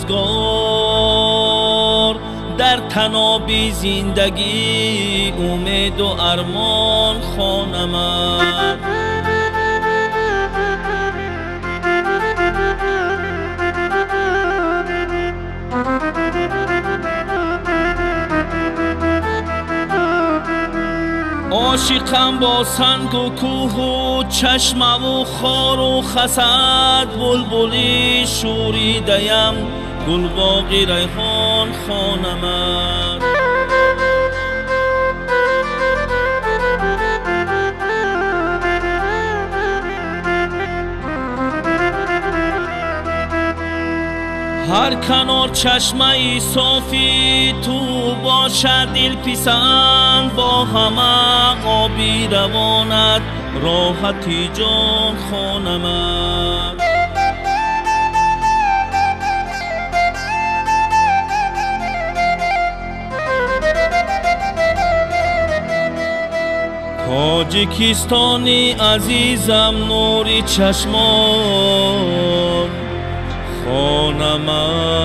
روزگار در تناب زندگی امید و ارمان خوانمد. عاشقم با سنگ و کوه و چشمه و خار و خسد، بلبلی شوریده‌ام گلباغ ریحان خوانمد. هر کنار چشمه صافی تو باشد دلپسند، با همه آبی روانت راحتی جان خوانمد. تاجیکستانی عزیزم نوری چشمان خوانمد.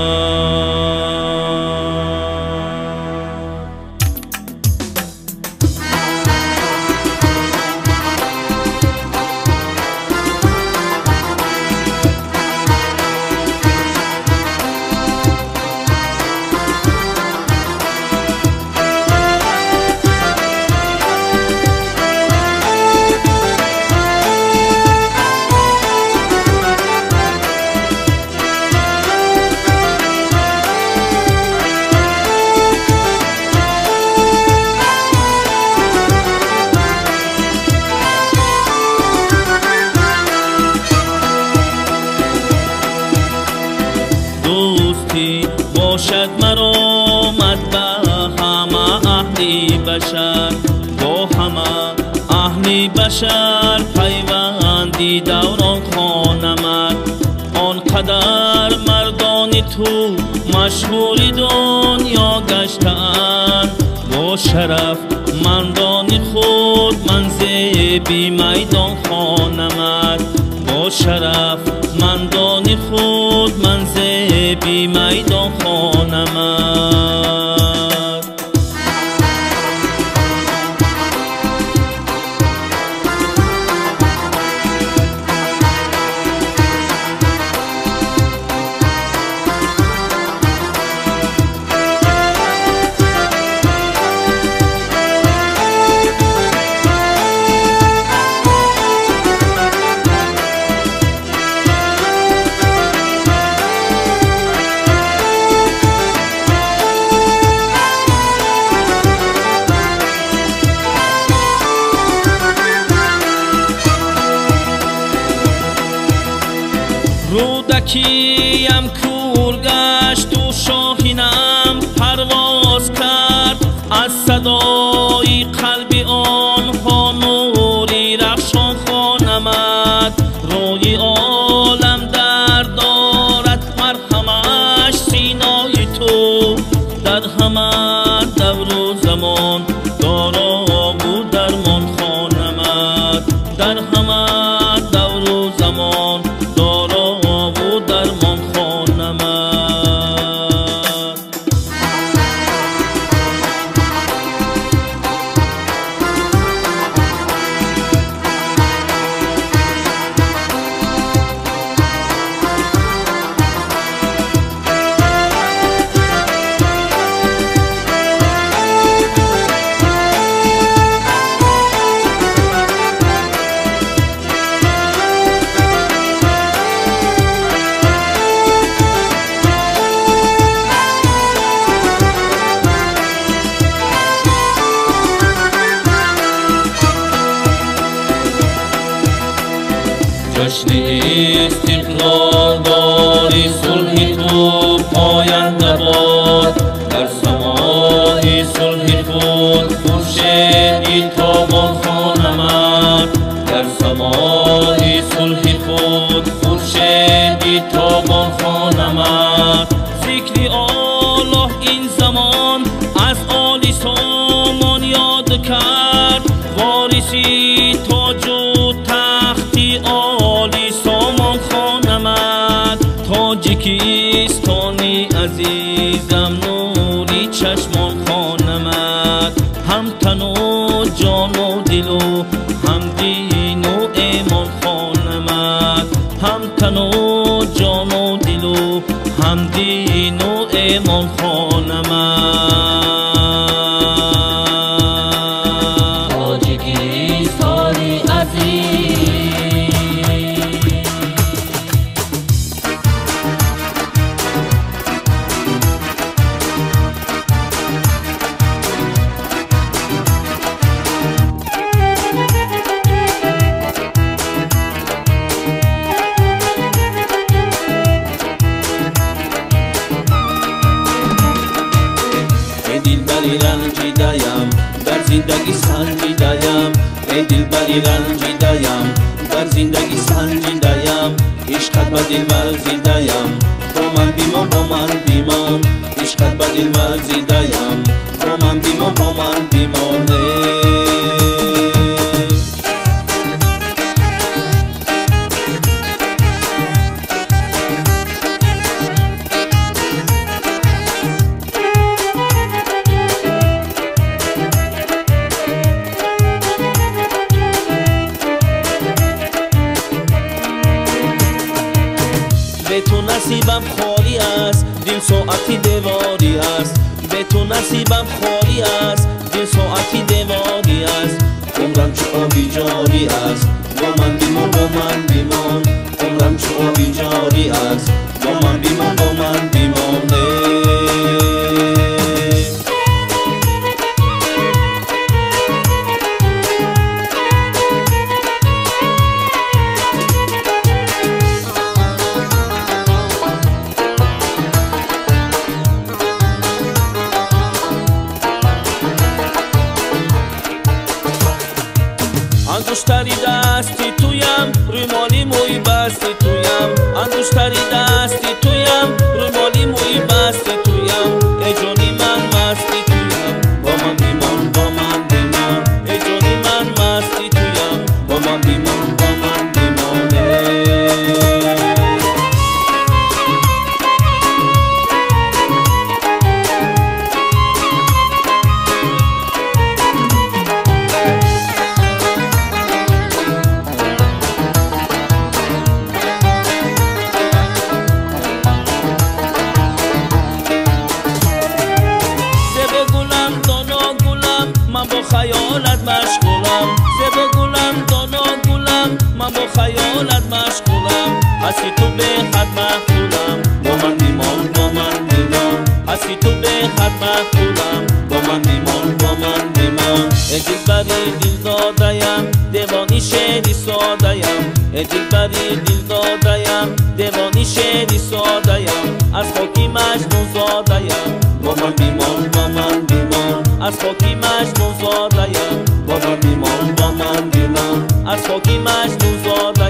دوستی باشد مرا مدبر همه اهل بشر، با همه اهل بشر پیوندی دوران خوانمد. آنقدر مردان تو مشهوری دنیا گشتند، با شرف مردان خود منزبی میدان خوانمد. با شرف مردان خود منزبی میدان خوانمد. رودکیم کور گشت و شاهینم پرواز کرد، از صدای قلب آنها نوری رخشان خوانمد. روی عالم درد دارد مرهمش سینای تو، در همه دور و زمان دارا و درمان خوانمد. در همه دور و زمان دارا و درمان خوانمد. جشن استقلال داری صلح تو پاینده باد، در سماع صلح خود خورشیدی تابان خوانمد. در سماع صلح خود خورشیدی تابان خوانمد. ذکر الله این زمان از آل سامان یاد کرد، وارثی تاج و تختی آل سامان خوانمد. تاجیکستانی سالی عزیزم نوری چشمان خانمت، هم تن و جان و دل و هم دین و ایمان خانمت، هم تن و جان و دل و هم دین و ایمان خانمت. تاجیکی سالی عزیز دلبری رنجیده‌ام در زندگی سنجیده‌ام، ای دلبری رنجیده‌ام در زندگی سنجیده‌ام، عشقت به دل ورزیده‌ام، با من بیمان با من بیمان، عشقت به دل ورزیده‌ام، با من بیمان با من بیمان. به تو نصیبم خالی است، دل ساعتی دیواری است، به تو نصیبم خالی است، دل ساعتی دیواری است، عمرم چو آبی جاری است، با من بیمان با من بیمان، عمرم چو آبی جاری است، با من بیمان با من بیمان. انگشتری دستی تویم، رومالی موی بستی تویم، انگشتری دستی تویم، رومالی موی بستی تویم، ای جانی من مستی تویم، با من بیمان با من بیمان، ای جانی من مستی تویم، با من بیمان با من بیمان. من با خیالت مشغولم، زیبا گلم دانا گلم، من با خیالت مشغولم، هستی تو به خط مخدولم، با من بیمان با من بیمان، هستی تو به خط مخدولم، با من بیمان با من بیمان. ای دلبری دل داده‌ام دیوانی شدی ساده‌ام، ای دلبری دل داده‌ام دیوانی شدی ساده‌ام، از خاکی مجنون زاده‌ام، با من بیمان با من بیمان، از خاکی مجنون زاده‌ام، با من بیمان با من بیمان، از خاکی مجنون زاده‌ام.